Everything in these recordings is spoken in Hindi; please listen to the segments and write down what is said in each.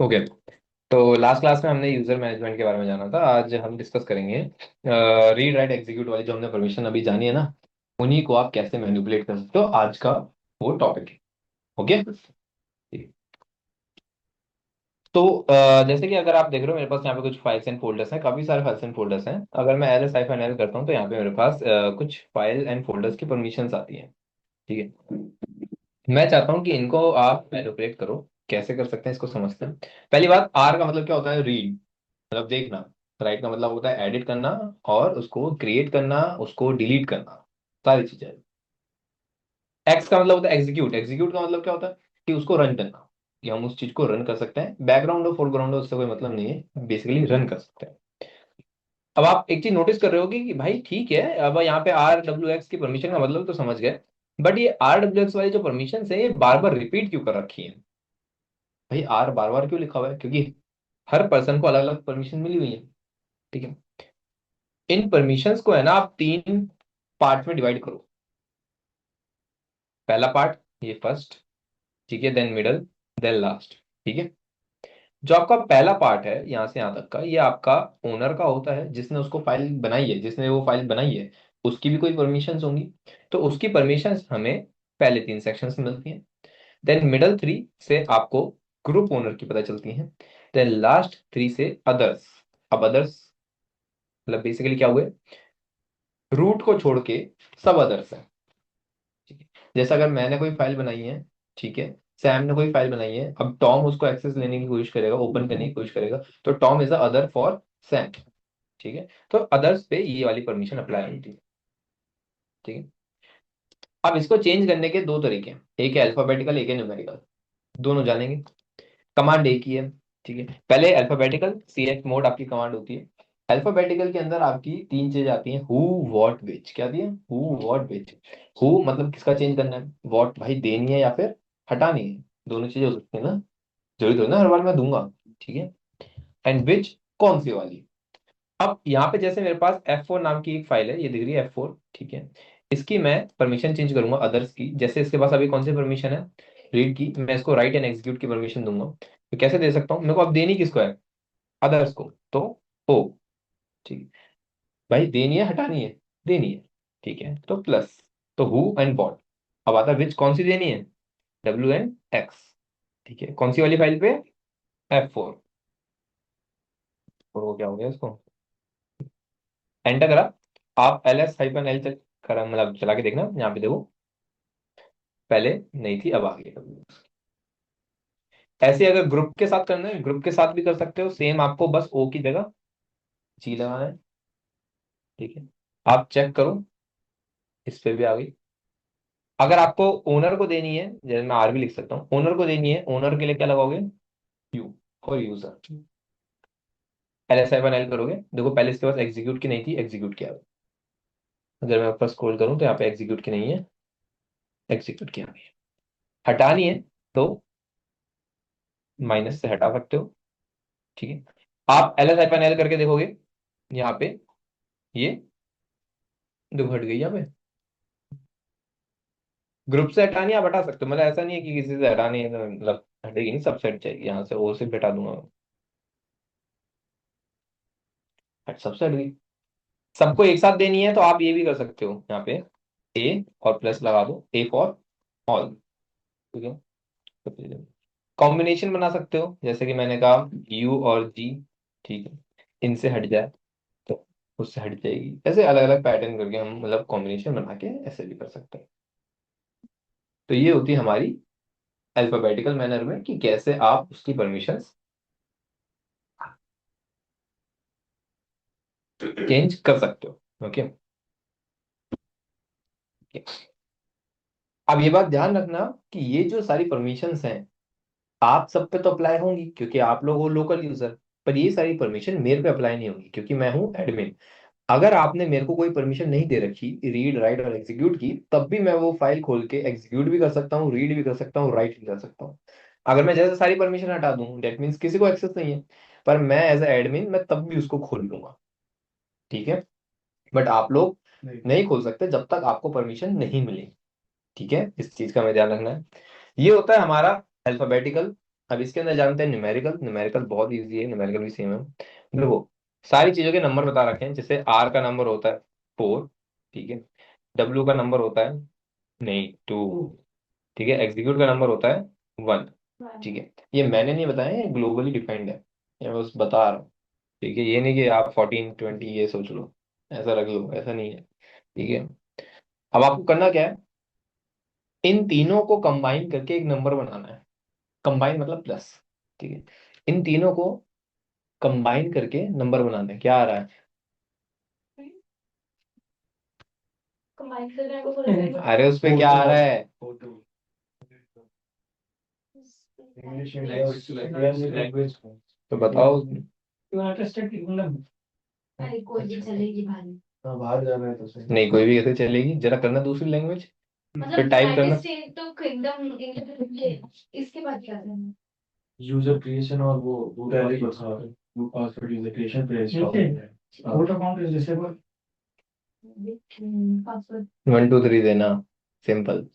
ओके। तो लास्ट क्लास में हमने यूजर मैनेजमेंट के बारे में जाना था। आज हम डिस्कस करेंगे रीड राइट एग्जीक्यूट वाली जो हमने परमिशन अभी जानी है ना, उन्हीं को आप कैसे मैनिपुलेट कर सकते हो। आज का वो टॉपिक है। ओके। तो जैसे कि अगर आप देख रहे हो मेरे पास यहाँ पे कुछ फाइल्स एंड फोल्डर्स हैं, काफी सारे फाइल्स एंड फोल्डर्स हैं। अगर मैं एल एस हाइफन एल करता हूँ तो यहाँ पे मेरे पास कुछ फाइल एंड फोल्डर्स की परमिशंस आती हैं। ठीक है। मैं चाहता हूँ कि इनको आप मैनिपुलेट करो। कैसे कर सकते हैं इसको समझते हैं। पहली बात, आर का मतलब क्या होता है? रीड, मतलब देखना। राइट का मतलब होता है एडिट करना, और उसको क्रिएट करना, उसको डिलीट करना, सारी चीजें। एक्स का मतलब होता है एग्जीक्यूट। एग्जीक्यूट का मतलब क्या होता है? कि उसको रन करना, कि हम उस चीज को रन कर सकते हैं। बैकग्राउंड हो फोरग्राउंड हो उससे कोई मतलब नहीं है, बेसिकली रन कर सकते हैं। अब आप एक चीज नोटिस कर रहे होगे कि भाई ठीक है, अब यहाँ पे आर डब्ल्यू एक्स की परमिशन का मतलब तो समझ गए, बट ये आर डब्ल्यू एक्स वाली जो परमिशन है ये बार बार रिपीट क्यों कर रखी है? भाई आर बार बार क्यों लिखा हुआ है? क्योंकि हर पर्सन को अलग अलग परमिशन मिली हुई है। ठीक है। इन परमिशंस को है ना आप तीन पार्ट में डिवाइड करो। पहला पार्ट, ये फर्स्ट। ठीक है, देन मिडल, देन लास्ट। ठीक है। जो आपका पहला पार्ट है यहाँ से यहाँ तक का, ये आपका ओनर का होता है, जिसने उसको फाइल बनाई है, जिसने वो फाइल बनाई है उसकी भी कोई परमिशंस होंगी। तो उसकी परमिशंस हमें पहले तीन सेक्शंस में मिलती हैं। देन मिडल थ्री से आपको ग्रुप ओनर की पता चलती हैं। देन लास्ट थ्री से अदर्स। अब अदर्स मतलब बेसिकली क्या हुए? रूट को छोड़ के सब अदर्स है। ठीक है। जैसे अगर मैंने कोई फाइल बनाई है, ठीक है, सैम ने कोई फाइल बनाई है, अब टॉम उसको एक्सेस लेने की कोशिश करेगा, ओपन करने की कोशिश करेगा, तो Tom is a other for Sam. ठीक है। तो अदर्स पे ये वाली परमिशन अप्लाई होती है। ठीक है। अब इसको चेंज करने के दो तरीके हैं, एक है अल्फाबेटिकल, एक है न्यूमेरिकल। दोनों जानेंगे। कमांड एक ही है। ठीक है। पहले अल्फाबेटिकल सिलेक्ट मोड आपकी कमांड होती है। अल्फाबेटिकल के अंदर आपकी तीन चीजें आती हैं, हु व्हाट विच। क्या दी है? Who what which. हु मतलब किसका चेंज करना है, व्हाट भाई देनी है या फिर हटानी है, दोनों चीजें हो सकती है ना। जरूरी थोड़ी ना हर बार मैं दूंगा। ठीक है। एंड विच, कौन सी वाली। अब यहाँ पे जैसे मेरे पास F4 नाम की एक फाइल है, ये दिख रही है F4। ठीक है। इसकी मैं परमिशन चेंज करूंगा अदर्स की। जैसे इसके पास अभी कौन सी परमिशन है? रीड की। मैं इसको राइट एंड एग्जीक्यूट की परमिशन दूंगा। तो कैसे दे सकता हूँ? मेरे को अब देनी किसको है? अदर्स को। तो ओ, ठीक है। भाई देनी है हटानी है? देनी है। ठीक है, तो प्लस। तो हु एंड वॉट। अब आता है विच, कौन सी देनी है? W and x. ठीक है, कौन सी वाली फाइल पे? F4। और वो क्या हो गया इसको एंटर करा। आप एल एस हाइपन एल तक करा, मतलब चला के देखना, यहाँ पे देखो पहले नहीं थी, अब आ गई। ऐसे अगर ग्रुप के साथ करना है, ग्रुप के साथ भी कर सकते हो सेम। आपको बस ओ की जगह जी लगाना है। ठीक है। आप चेक करो, इस पे भी आ गई। अगर आपको ओनर को देनी है, जैसे मैं आर भी लिख सकता हूँ, ओनर को देनी है, ओनर के लिए क्या लगाओगे? यू और user. L S hyphen L करोगे, देखो पहले इसके पास एग्जीक्यूट की नहीं थी, एग्जीक्यूट किया। अगर मैं ऊपर स्क्रॉल करूँ तो यहाँ पे एग्जीक्यूट की नहीं है, एग्जीक्यूट किया। हटानी है तो माइनस से हटा सकते हो। ठीक है। आप एल एस हाइफन एल करके देखोगे, यहाँ पे ये देखो हट गई। यहाँ पे ग्रुप से हटानी आप हटा सकते हो, मतलब ऐसा नहीं है कि किसी से हटानी है तो मतलब हटेगी नहीं, सबसे हट जाएगी। यहाँ से ओ से हटा दूंगा मैं। हट, सबसे हट गई। सबको एक साथ देनी है तो आप ये भी कर सकते हो, यहाँ पे ए और प्लस लगा दो, ए फॉर ऑल। ठीक है। कॉम्बिनेशन बना सकते हो, जैसे कि मैंने कहा यू और जी। ठीक है। इनसे हट जाए तो उससे हट जाएगी। ऐसे अलग अलग पैटर्न करके हम मतलब कॉम्बिनेशन बना के ऐसे भी कर सकते हैं। तो ये होती है हमारी अल्फाबेटिकल मैनर में कि कैसे आप उसकी परमिशंस चेंज कर सकते हो। ओके। अब ये बात ध्यान रखना कि ये जो सारी परमिशंस हैं आप सब पे तो अप्लाई होंगी क्योंकि आप लोग हो लोकल यूजर। पर ये सारी परमिशन मेरे पे अप्लाई नहीं होंगी क्योंकि मैं हूँ एडमिन। अगर आपने मेरे को कोई परमिशन नहीं दे रखी रीड राइट और एग्जीक्यूट की, तब भी मैं वो फाइल खोल के एग्जीक्यूट भी कर सकता हूँ, रीड भी कर सकता हूँ, राइट भी कर सकता हूँ। अगर मैं जैसे सारी परमिशन हटा दूं डेट मीन्स किसी को एक्सेस नहीं है। पर मैं एज ए एडमिन मैं तब भी उसको खोल लूंगा। ठीक है। बट आप लोग नहीं खोल सकते जब तक आपको परमिशन नहीं मिली। ठीक है, इस चीज का हमें ध्यान रखना है। ये होता है हमारा अल्फाबेटिकल अब इसके अंदर जानते हैं न्यूमेरिकल। न्यूमेरिकल बहुत इजी है, न्यूमेरिकल भी सेम है। देखो, सारी चीजों के नंबर बता रखे हैं, जैसे आर का नंबर होता है 4, ठीक है। डब्ल्यू का नंबर होता है, नहीं, 2, ठीक है। एग्जीक्यूट का नंबर होता है 1, ठीक है। ये मैंने नहीं बताया, ये ग्लोबली डिफाइंड है, ये बस बता रहा हूँ, ठीक है। ये नहीं कि आप 14 20 ये सोच लो, ऐसा रख लो, ऐसा नहीं है, ठीक है। अब आपको करना क्या है, इन तीनों को कंबाइन करके एक नंबर बनाना है। कंबाइन मतलब प्लस, ठीक है। इन तीनों को कंबाइन करके नंबर बनाना है। क्या आ रहा है? कंबाइन करने को अरे उस पे क्या आ रहा है? इंग्लिश लैंग्वेज तो बताओ। अरे कोई भी चलेगी भाई। हाँ, बाहर जाना है तो सही नहीं, कोई भी कैसे चलेगी, जरा करना दूसरी लैंग्वेज, फिर टाइप करना। स्टेट तो किंगडम इंग्लिश, इसके बाद क्या करना है? यूजर क्रिएशन और वो पहले पासवर्ड, वो पासवर्ड यूजर क्रिएशन पे photo account is disable. Password 1 2 3 देना, सिंपल।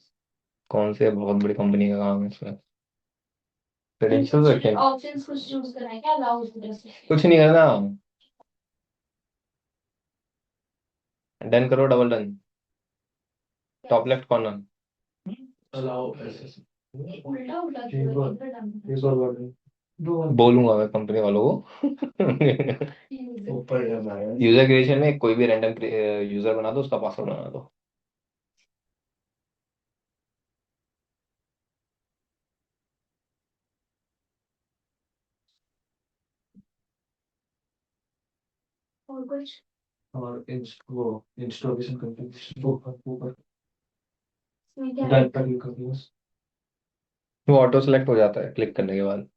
कौन से बहुत बड़ी कंपनी का काम है इसमें? क्रेडेंशियल्स रखें, ऑप्शंस कुछ चूज करना है क्या, अलाउ कुछ नहीं करना। डन करो, double done, top left corner. Allow उल्टा उल्टा बोलूंगा मैं कंपनी वालों को। ऊपर जाना है, यूजर क्रिएशन में कोई भी रैंडम यूजर बना दो, उसका पासवर्ड बना दो। और कुछ, और वो इंस्टॉलेशन कंप्लीट ऊपर डन पर क्लिक कर दो बस। वो ऑटो सेलेक्ट हो जाता है क्लिक करने के बाद।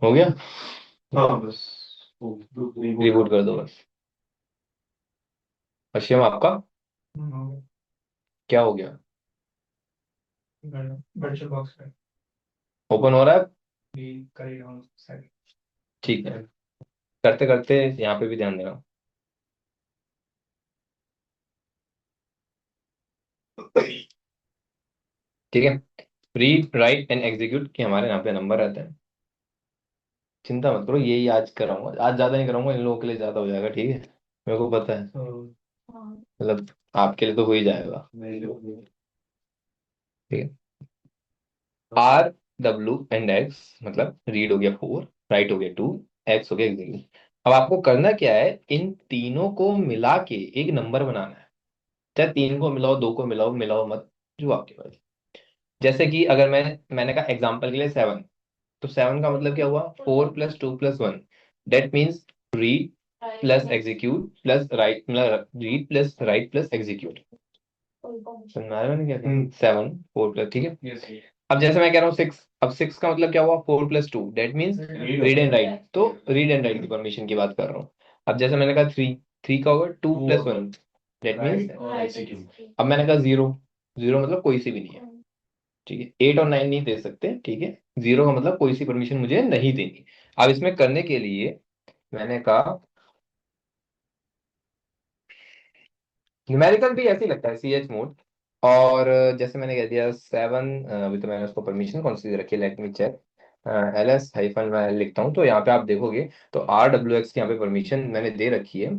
हो गया। हाँ बस रिबूट कर दो बस। अश्यम आपका क्या हो गया? वर्चुअल बॉक्स में ओपन हो रहा है, ठीक है। करते करते यहाँ पे भी ध्यान देना। ठीक है, रीड राइट एंड एग्जीक्यूट के हमारे यहाँ पे नंबर रहते हैं। चिंता मत करो, यही आज कराऊंगा, आज ज्यादा नहीं कराऊंगा, इन लोगों के लिए ज्यादा हो जाएगा, ठीक है। मेरे को पता है, मतलब आपके लिए तो हो ही जाएगा, ठीक है। आर डब्ल्यू एंड एक्स, मतलब रीड हो गया 4, राइट हो गया 2, एक्स हो गया एग्जीक्यूट। अब आपको करना क्या है, इन तीनों को मिला के एक नंबर बनाना है। चाहे 3 को मिलाओ, 2 को मिलाओ, मिलाओ मत, जो आपके पास। जैसे कि अगर मैंने कहा एग्जांपल के लिए 7, तो 7 का मतलब क्या हुआ, 4 + 2 + 1, that means read plus execute plus write, मतलब read plus write plus execute. सुनना है मैंने क्या कहा, 7 4 प्लस, ठीक है। अब जैसे मैं कह रहा हूँ 6, अब 6 का मतलब क्या हुआ, 4 + 2, that means read and right, तो रीड एंड राइट की परमिशन की बात कर रहा हूँ। अब जैसे मैंने कहा 3, 3 का होगा 2 + 1, दैट मीन्स, अब मैंने कहा 0, 0 मतलब कोई सी भी नहीं है, ठीक है। 8 और 9 नहीं दे सकते, ठीक है। 0 का मतलब कोई सी परमिशन मुझे नहीं देनी। अब इसमें करने के लिए मैंने कहा, न्यूमेरिकल भी ऐसे ही लगता है, CH मोड। और जैसे मैंने कह दिया 7, अभी तो मैंने उसको परमिशन कौन सी दे रखी है, लेट मी चेक। LS- मैं लिखता हूँ तो यहाँ पे आप देखोगे, तो RWX की यहाँ पे परमिशन मैंने दे रखी है।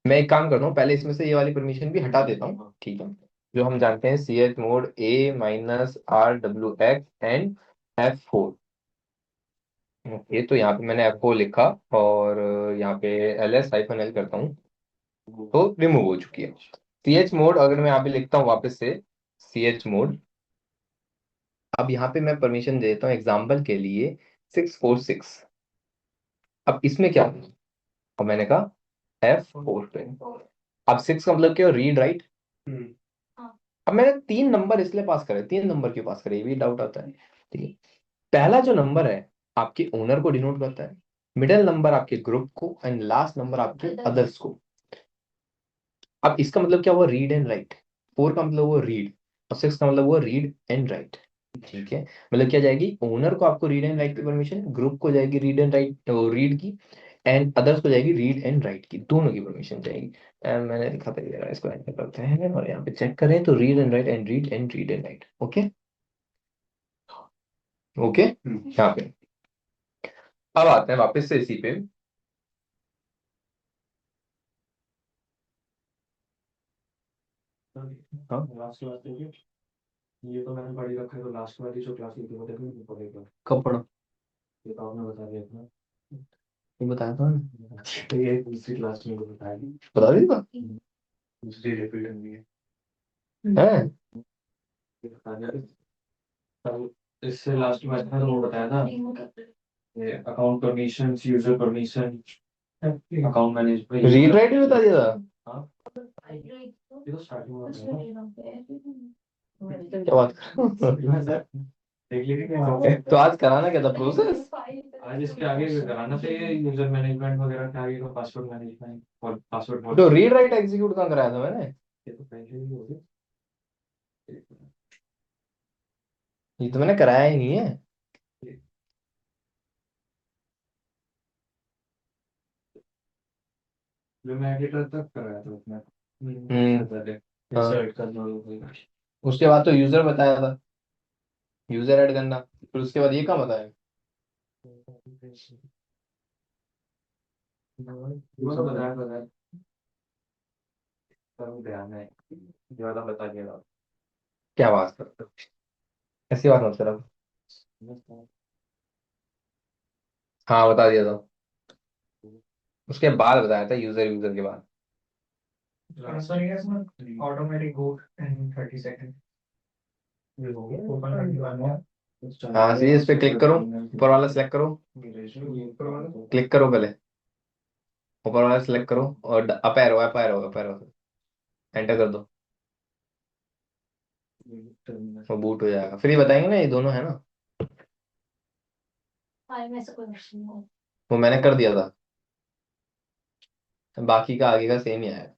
मैं एक काम करता हूँ, पहले इसमें से ये वाली परमिशन भी हटा देता हूँ, ठीक है। जो हम जानते हैं CH mode A-RWX and F4, ये तो यहाँ पे मैंने F4 लिखा, और यहाँ पे LS-L करता हूँ, तो रिमूव हो चुकी है। CH मोड अगर मैं यहाँ पे लिखता हूँ वापस से, CH मोड, अब यहाँ पे मैं परमिशन देता हूँ एग्जाम्पल के लिए 6 4 6। अब इसमें क्या होगा? अब मैंने कहा F4 पे, अब 6 का मतलब क्या, रीड राइट। अब मैंने 3 नंबर इसलिए पास करे, 3 नंबर क्यों पास करे, ये भी डाउट आता है, ठीक है। पहला जो नंबर है आपके ओनर को डिनोट करता है, मिडिल नंबर आपके ग्रुप को, एंड लास्ट नंबर आपके अदर्स को। अब इसका मतलब क्या हुआ, रीड एंड राइट। 4 का मतलब वो रीड, और 6 का मतलब वो रीड एंड राइट, ठीक है। मतलब क्या जाएगी, ओनर को आपको रीड एंड राइट की परमिशन, ग्रुप को जाएगी रीड एंड राइट रीड की, एंड अदर्स को जाएगी रीड एंड राइट की, दोनों की परमिशन जाएगी। मैंने लिखा था ये रहा, इसको एंटर करते हैं और यहाँ पे चेक करें तो read and right and read and right. Okay okay, यहाँ पे अब आते हैं वापस से इसी पे। हाँ, लास्ट क्लास देखिए, ये तो मैंने पढ़ी रखा है, तो लास्ट वाली जो क्लास थी वो देखो पढ़ेगा। कब पढ़ा? ये तो आपने बता दिया था। ये बताया था ना? तो ये दूसरी क्लास में को बताया था। बता दी था। दूसरी रिपीट होनी है। है ये बता दिया था। तब इससे लास्ट में था तो वो बताया था, ये account permissions, user permission, account management, read write भी बता दिया था। हाँ ये तो स्टार्टिंग में बताया क्या बात कर था। देख लीजिए क्या होता है। तो आज कराना क्या था प्रोसेस? आज इसके आगे भी कराना चाहिए, यूजर मैनेजमेंट वगैरह के आगे का पासवर्ड मैनेजमेंट और पासवर्ड तो रीड राइट एग्जीक्यूट कहाँ कराया था मैंने? ये तो पहले ही हो गया। ये तो मैंने कराया ही नहीं है। जो मैं एडिटर तक कराया था उसमें हम्म। पहले हाँ, इंसर्ट करना होगा। उसके बाद तो यूजर बताया था, यूजर ऐड करना, फिर उसके बाद ये कहाँ बताया? वो तो बताया बताया, सब ध्यान है, ज्यादा बता दिया क्या बात करते हो, ऐसी बात मत करो। था। हाँ बता दिया था, उसके बाद बताया था, यूजर यूजर के बाद। ट्रांसफर इसमें ऑटोमेटिक गो इन 30 सेकंड ये हो गया ओपन करने के बाद में हाँ सही, इस पे क्लिक करो, ऊपर वाला सेलेक्ट करो, क्लिक करो पहले, ऊपर वाला सेलेक्ट करो और up arrow up arrow up arrow enter कर दो, वो बूट हो जाएगा। फिर ये बताएंगे ना, ये दोनों है ना, वो मैंने कर दिया था, बाकी का आगे का सेम ही आया।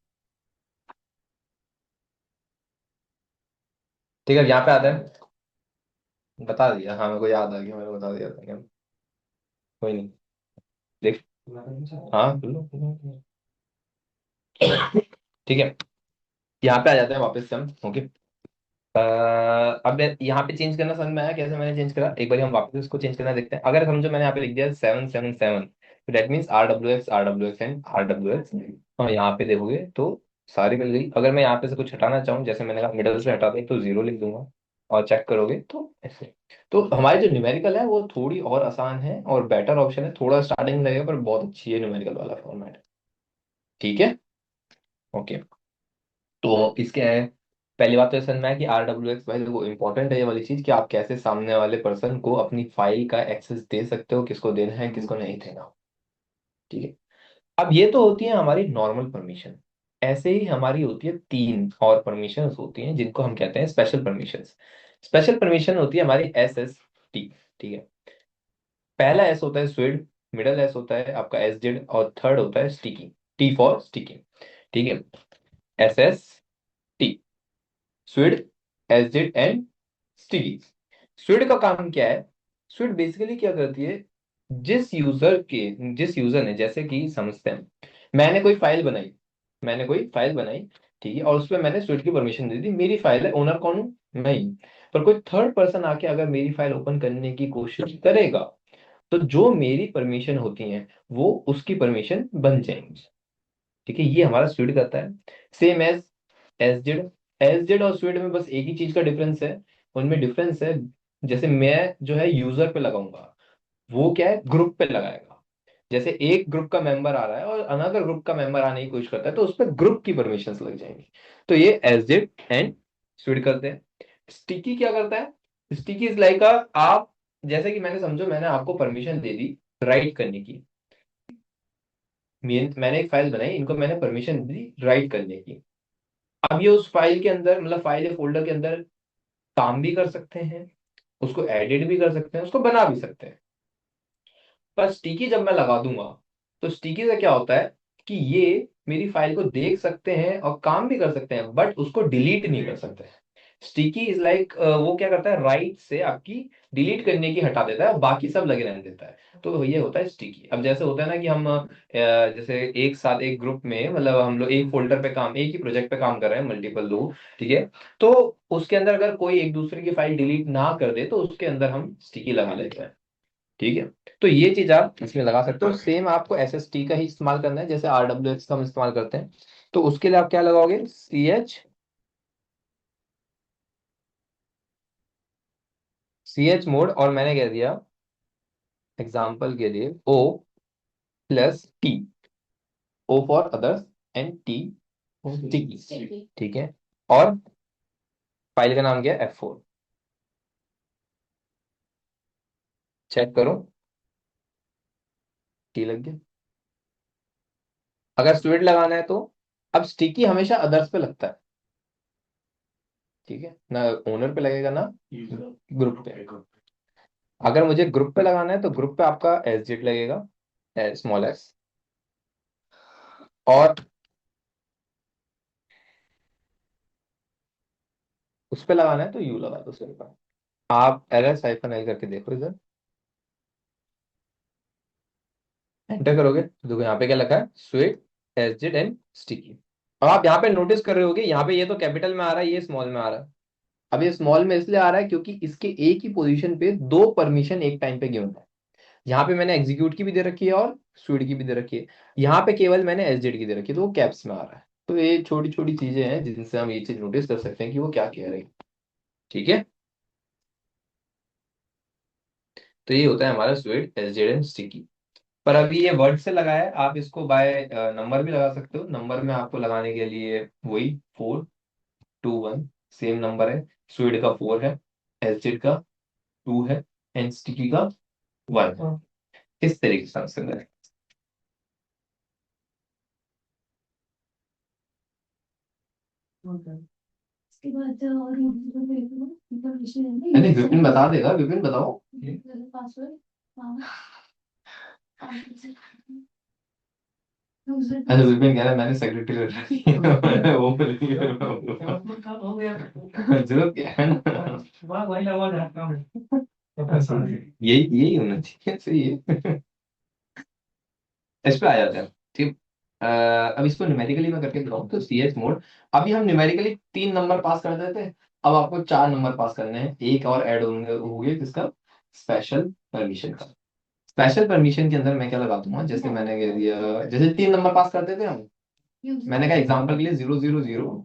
ठीक है, यहाँ पे आते हैं, बता दिया, हाँ मेरे को याद आ गया, मैंने बता दिया था क्या। कोई नहीं, देख, हाँ कर लो। ठीक है, यहाँ पे आ जाते हैं वापस से हम। ओके, अब यहाँ पे चेंज करना समझ में आया कैसे मैंने चेंज करा? एक बार हम वापस इसको चेंज करना देखते हैं। अगर समझो मैंने यहाँ पे लिख दिया 777, तो that means R W x and R W x. और यहाँ पे देखोगे तो सारी मिल गई। अगर मैं यहाँ पे से कुछ हटाना चाहूँ, जैसे मैंने कहा मिडल से हटा दें, तो जीरो लिख दूंगा और चेक करोगे तो ऐसे। तो हमारी जो न्यूमेरिकल है वो थोड़ी और आसान है और बेटर ऑप्शन है, थोड़ा स्टार्टिंग में लगेगा पर बहुत अच्छी है न्यूमेरिकल वाला फॉर्मेट। ठीक है, ओके। तो इसके है, पहली बात तो ये समझ में है कि आर डब्ल्यू एक्स, भाई देखो इंपॉर्टेंट है ये वाली चीज कि आप कैसे सामने वाले पर्सन को अपनी फाइल का एक्सेस दे सकते हो, किसको देना है किसको नहीं देना। ठीक है, अब ये तो होती है हमारी नॉर्मल परमिशन। ऐसे ही हमारी होती है तीन और परमिशंस होती हैं जिनको हम कहते हैं स्पेशल परमिशंस। स्पेशल परमिशन होती है हमारी SST। ठीक है, पहला एस होता है स्विड, मिडल एस होता है आपका SZ और थर्ड होता है स्टिकी, T फॉर स्टिकी। ठीक है, SST, स्विड, SZ एंड स्टिकी। स्विड का काम क्या है? स्विड बेसिकली क्या करती है, जिस यूजर ने, जैसे कि समझते हैं मैंने कोई फाइल बनाई, मैंने कोई फाइल बनाई, ठीक है, और उसमें मैंने स्विड की परमिशन दे दी, मेरी फाइल है, ओनर कौन हूं मैं ही। पर कोई थर्ड पर्सन आके अगर मेरी फाइल ओपन करने की कोशिश करेगा, तो जो मेरी परमिशन होती है वो उसकी परमिशन बन जाएंगी। ठीक है, ये हमारा स्विड करता है। Same as SEZ. एसजेड और स्विड में बस एक ही चीज का डिफरेंस है, उनमें डिफरेंस है, जैसे मैं जो है यूजर पे लगाऊंगा, वो क्या है ग्रुप पे लगाएगा। जैसे एक ग्रुप का मेंबर आ रहा है और अनदर ग्रुप का मेंबर आने की कोशिश करता है, तो उस पर ग्रुप की परमिशंस लग जाएंगी। तो ये एसजेड एंड स्विड करते हैं। स्टिकी क्या करता है? स्टिकी इज लाइक आप, जैसे कि मैंने समझो मैंने आपको परमिशन दे दी राइट करने की, मैंने एक फाइल बनाई, इनको मैंने परमिशन दी राइट करने की। अब ये उस फाइल के अंदर, मतलब फाइल या फोल्डर के अंदर काम भी कर सकते हैं, उसको एडिट भी कर सकते हैं, उसको बना भी सकते हैं। पर स्टिकी जब मैं लगा दूंगा, तो स्टिकी से क्या होता है कि ये मेरी फाइल को देख सकते हैं और काम भी कर सकते हैं, बट उसको डिलीट नहीं कर सकते हैं। स्टिकी इज लाइक वो क्या करता है, राइट से आपकी डिलीट करने की हटा देता है और बाकी सब लगे रहने देता है। तो ये होता है स्टिकी। अब जैसे होता है ना कि हम जैसे एक साथ एक ग्रुप में, मतलब हम लोग एक फोल्डर पे काम, एक ही प्रोजेक्ट पे काम कर रहे हैं, मल्टीपल लोग, ठीक है, तो उसके अंदर अगर कोई एक दूसरे की फाइल डिलीट ना कर दे तो उसके अंदर हम स्टिकी लगा लेते हैं। ठीक है, तो ये चीज आप इसमें लगा सकते हो। सेम आपको एसएसटी का ही इस्तेमाल करना है, जैसे आरडब्ल्यूएक्स का हम इस्तेमाल करते हैं। तो उसके लिए आप क्या लगाओगे, सी एच मोड, और मैंने कह दिया एग्जाम्पल के लिए O+T, O for others and T sticky, ठीक है। और फाइल का नाम क्या है, F4। चेक करो, T लग गया। अगर स्टूडेंट लगाना है तो अब स्टिकी हमेशा अदर्स पे लगता है, ठीक है, ना ओनर पे लगेगा ना ग्रुप पे। अगर मुझे ग्रुप पे लगाना है तो ग्रुप पे आपका SZ लगेगा, स्मॉल s। और उस पे लगाना है तो U लगा दो सिंपल। आप LS-I करके देखो इधर, एंटर करोगे तो देखो यहाँ पे क्या लिखा है, स्वीट, SZ एंड स्टिकी। अब आप यहाँ पे नोटिस कर रहे होगे, यहाँ पे ये तो कैपिटल में आ रहा है, ये स्मॉल में आ रहा है। अब ये स्मॉल में इसलिए आ रहा है क्योंकि इसके एक ही पोजीशन पे दो परमिशन एक टाइम पे गिवन है। यहाँ पे मैंने एग्जीक्यूट की भी दे रखी है और स्वीट की भी दे रखी है। यहाँ पे केवल मैंने SZ की दे रखी है, तो वो कैप्स में आ रहा है। तो ये छोटी छोटी चीजें हैं जिनसे हम ये चीज नोटिस कर सकते हैं कि वो क्या कह रहे हैं। ठीक है, तो ये होता है हमारा स्वीट, SZ एंड स्टिकी। पर अभी ये वर्ड से लगा है, आप इसको बाय नंबर भी लगा सकते हो। नंबर में आपको लगाने के लिए वही 4, 2, 1 सेम नंबर है। स्वीड का 4 है, SZ का 2 है, एंड स्टिकी का 1 है। इस तरीके से आंसर है। उसके बाद और इंफॉर्मेशन है अरे ना, विपिन बता देगा, विपिन बताओ। पासवर्ड। अच्छा, विपिन कह रहा है मैंने सेक्रेटरी रख रखी है। वो बोलेंगे, जरूरत क्या है ना। यही यही होना चाहिए, सही है। इस पे आ जाते हैं, ठीक। अब इसको न्यूमेरिकली मैं करके दिखाऊं तो CS मोड। अभी हम न्यूमेरिकली 3 नंबर पास कर देते हैं, अब आपको 4 नंबर पास करने हैं, एक और ऐड होंगे हो गए किसका, स्पेशल परमिशन का। स्पेशल परमिशन के अंदर मैं क्या लगा दूंगा, जैसे मैंने कह दिया, जैसे 3 नंबर पास कर देते हैं हम। मैंने कहा एग्जाम्पल के लिए 000,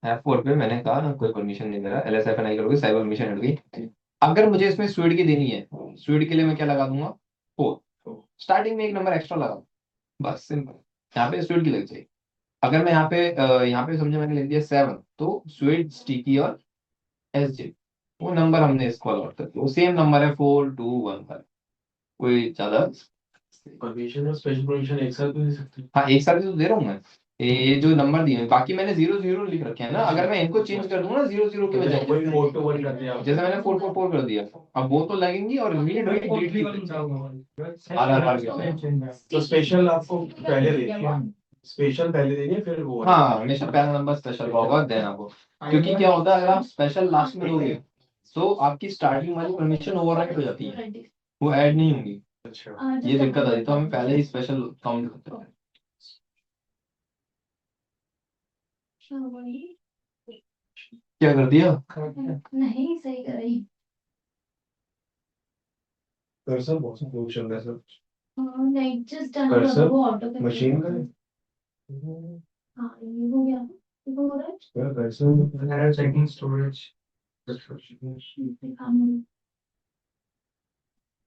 F4 पे मैंने कहा ना कोई परमिशन नहीं दे रहा, LS-I करोगे, साइबर परमिशन हट गई। अगर मुझे इसमें स्वीड की देनी है, स्वीड के लिए मैं क्या लगा दूंगा, 4। स्टार्टिंग में एक नंबर एक्स्ट्रा लगा, बस सिंपल। यहाँ पे स्वीड की लग जाएगी। अगर मैं यहाँ पे समझे मैंने लिख दिया 7, तो स्वीड, स्टिकी और SJ, वो नंबर हमने इसको अलॉट कर दिया। वो सेम नंबर है 4, 2, 1 का, कोई ज्यादा। परमिशन और स्पेशल परमिशन एक साथ भी दे सकते हैं। हाँ, एक साथ ही तो दे रहा हूँ मैं। ये जो नंबर दिए हैं, बाकी मैंने 0 0 लिख रखे हैं ना, अगर मैं इनको चेंज कर दूंगा ना 0 0 की जैसे बजाय, कोई 4 to 1 कर दिया जैसे मैंने 4 4 4 कर दिया, अब वो तो लगेंगी और रीड वही डिलीट आधार कार्ड। तो स्पेशल आपको पहले देखिए, स्पेशल पहले देंगे फिर वो वाला। हाँ, हमेशा पहला नंबर स्पेशल का होगा, देन आपको। क्योंकि क्या होता है, अगर आप स्पेशल लास्ट में दोगे तो आपकी स्टार्टिंग वाली परमिशन ओवरराइट हो जाती है, वो ऐड नहीं होंगी। अच्छा। ये दिक्कत आती है, तो हमें पहले ही स्पेशल काउंट करते हैं। क्या कर दिया, नहीं सही कर रही। सर सर बहुत बहुत चल रहा है सर। नहीं जस्ट डन कर दो, वो ऑटो पे मशीन का। हाँ ये हो गया, ये हो रहा है सर। कैसे चेकिंग स्टोरेज।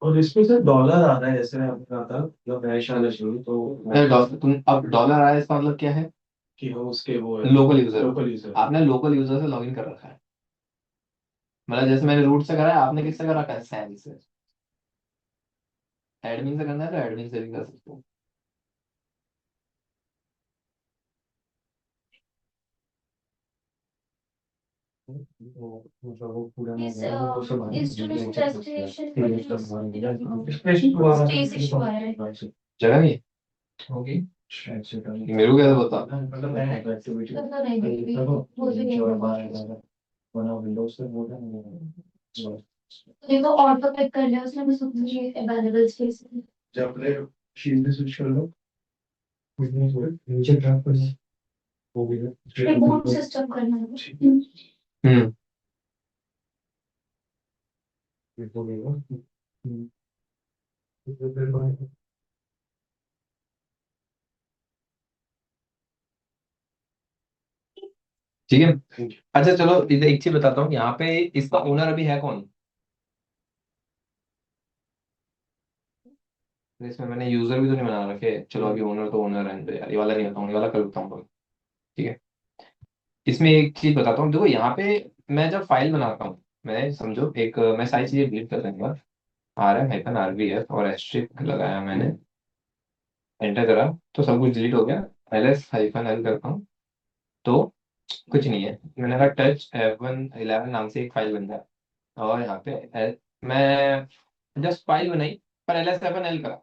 और इसमें सर डॉलर आ रहा है, जैसे आपने कहा था मतलब नया शान शुरू तो तुम अब डॉलर आया, इसका मतलब क्या है, कि हम उसके वो लोकल यूजर। Local user. आपने लोकल यूजर से लॉगिन कर रखा है, मतलब जैसे मैंने रूट से करा है, आपने किससे कर रखा है, सैन से। एडमिन से करना है तो एडमिन से भी कर सकते हो। मतलब वो पूरा नहीं इस है वो सब इंस्टॉलेशन डेस्टिनेशन जगह नहीं होगी। मेरे को कैसे बता। मतलब एक्टिविटी वो भी नहीं होगा। वरना विंडोज पे बोल रहा है। देखो ऑटो पिक कर लिया उसने, मैं समझी अवेलेबल स्पेस। जब अपने शीट में स्विच कर लो, कुछ नहीं हो नीचे ड्रॉप कर हो गया। बूट सिस्टम करना है। हम्म। हो गया। फिर बाहर। ठीक है। अच्छा चलो इधर एक चीज बताता हूँ, यहाँ पे इसका ओनर अभी है कौन। इसमें मैंने यूजर भी तो नहीं बना रखे, चलो अभी ओनर तो ओनर है तो यार, ये वाला नहीं बताऊँ, ये वाला कल बताऊंगा। ठीक है। इसमें एक चीज बताता हूँ, देखो यहाँ पे मैं जब फाइल बनाता हूँ, मैं समझो एक मैं सारी चीजें डिलीट कर दूंगा। RM-RVF और एस्ट्रिक लगाया मैंने, एंटर करा, तो सब कुछ डिलीट हो गया। LS-L करता हूँ तो कुछ नहीं है। मैंने कहा टच F111 नाम से एक फाइल बन जाए, और यहाँ पे मैं जस्ट फाइल बनाई, पर LS-L करा।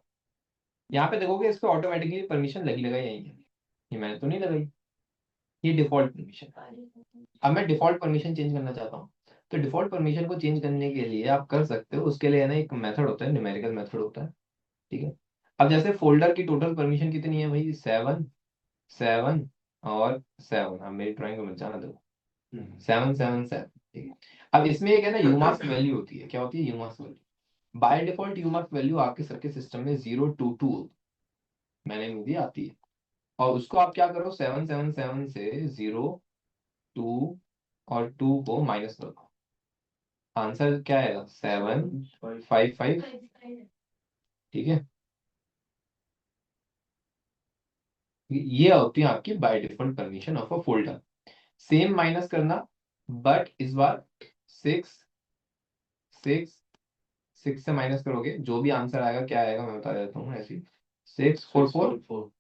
यहाँ पे देखोगे इस पे ऑटोमेटिकली परमिशन लगी लगाई यही है, ये मैंने तो नहीं लगाई, ये डिफॉल्ट परमिशन। अब मैं डिफॉल्ट परमिशन चेंज करना चाहता हूँ, तो डिफॉल्ट परमिशन को चेंज करने के लिए आप कर सकते हो, उसके लिए है ना एक मेथड होता है, न्यूमेरिकल मेथड होता है। ठीक है। अब जैसे फोल्डर की टोटल परमिशन कितनी है भाई, 7 7 और 7। अब मेरी ड्राइंग को मत जाना दो, 7 7 7। ठीक है। अब इसमें एक है ना यूमास्क वैल्यू होती है, क्या होती है यूमास्क वैल्यू। बाय डिफॉल्ट यूमास्क वैल्यू आपके सर्किट सिस्टम में 022 मैंने मुझे आती है, और उसको आप क्या करो, 7 7 7 से 0 2 और 2 को माइनस कर दो, आंसर क्या आएगा 7 5 5। ठीक है। ये होती है आपकी by default permission of a folder. Same minus करना, बट इस बार 6 6 6 से माइनस करोगे, जो भी आंसर आएगा क्या आएगा मैं बता देता हूँ ऐसे ही। 6 4 4।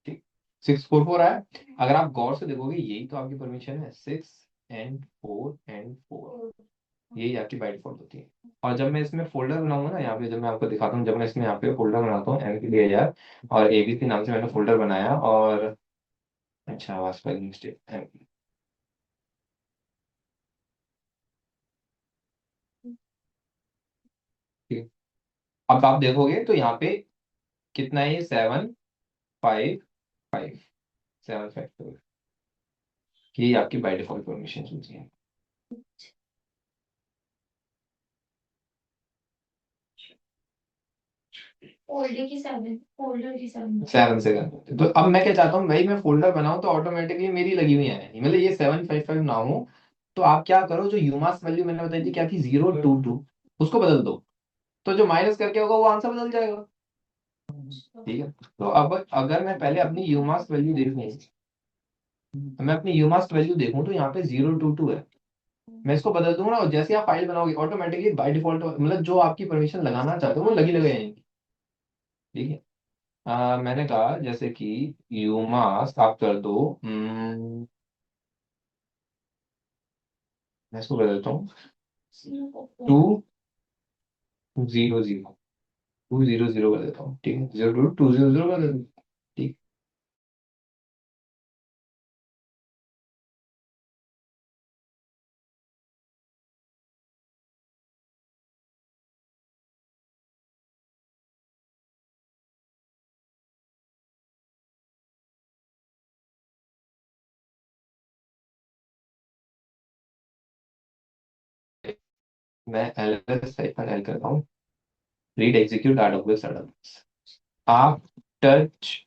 ठीक। 6 4 4 आया। अगर आप गौर से देखोगे यही तो आपकी परमिशन है, 6 and 4 and 4, यही आपकी बाय डिफॉल्ट होती है। और जब मैं इसमें फोल्डर बनाऊंगा ना, यहाँ पे जब मैं आपको दिखाता हूँ, जब मैं इसमें यहाँ पे फोल्डर बनाता हूँ MPDIR और ABC नाम से मैंने फोल्डर बनाया, और अच्छा आवाज पर मिस्टेक। ठीक। अब आप देखोगे तो यहाँ पे कितना है, 7 5 5, 7 5 5, ये आपकी बाय डिफॉल्ट परमिशन होती है। फोल्डर की 7। 7 से करते हैं। तो अब मैं क्या चाहता हूँ भाई, मैं फोल्डर बनाऊं तो ऑटोमेटिकली मेरी लगी हुई है, मतलब ये 7 5 5 ना हो। तो आप क्या करो, जो यूमास वैल्यू मैंने बताई थी क्या थी, 0 2 2, उसको बदल दो, तो जो माइनस करके होगा वो आंसर बदल जाएगा। ठीक है। तो अब अगर मैं पहले अपनी यूमास वैल्यू देखूं, मैं अपनी यूमास वैल्यू देखूं तो यहाँ पे 0 2 2 है। मैं इसको बदल दूंगा ना, और जैसे आप फाइल बनाओगे ऑटोमेटिकली बाय डिफॉल्ट, मतलब जो आपकी परमिशन लगाना चाहते हो वो लगी लगे जाएंगी। ठीक है। मैंने कहा जैसे कि यूमास आप कर दो, मैं इसको बदलता हूँ 2 0 0, 2 0 0 कर देता हूँ। ठीक है, 0 2 0 0 कर देता हूँ। ठीक। मैं LS-L करता हूँ, रीड एग्जीक्यूट AWS सर्वर। आप टच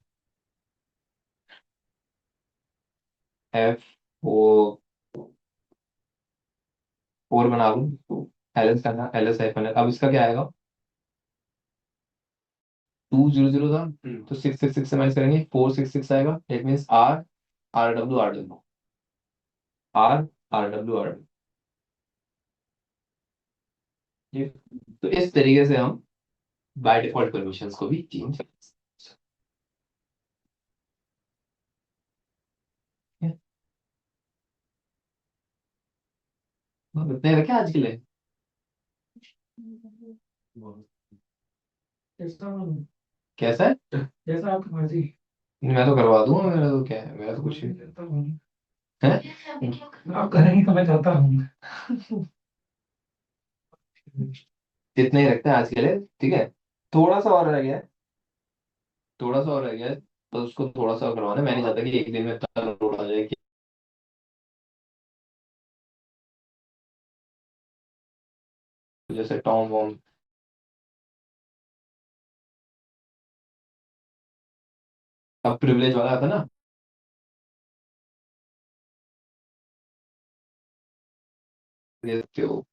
F4 बना लूँ, LS करना, LS-L। अब इसका क्या आएगा, 2 0 0 था, तो 6 6 6 से माइनस करेंगे, 4 6 6 आएगा, it means R R W R तो इस तरीके से हम बाय डिफॉल्ट परमिशंस को भी चेंज कर सकते हैं। इतने रखे आज के लिए। कैसा बनूं? कैसा है? जैसा आपकी मर्जी। मैं तो करवा दूंगा, मेरा तो क्या है, मेरा तो कुछ नहीं करता हूँ। है। आप करेंगे तो मैं करता हूँ। जितना ही रखते हैं आज के लिए, ठीक है। थोड़ा सा और रह गया है, थोड़ा सा और रह गया है, तो उसको थोड़ा सा और करवाना है। मैं नहीं चाहता कि एक दिन में इतना लोड आ जाए कि जैसे टॉम वॉम। अब प्रिविलेज वाला आता ना, दे सकते हो।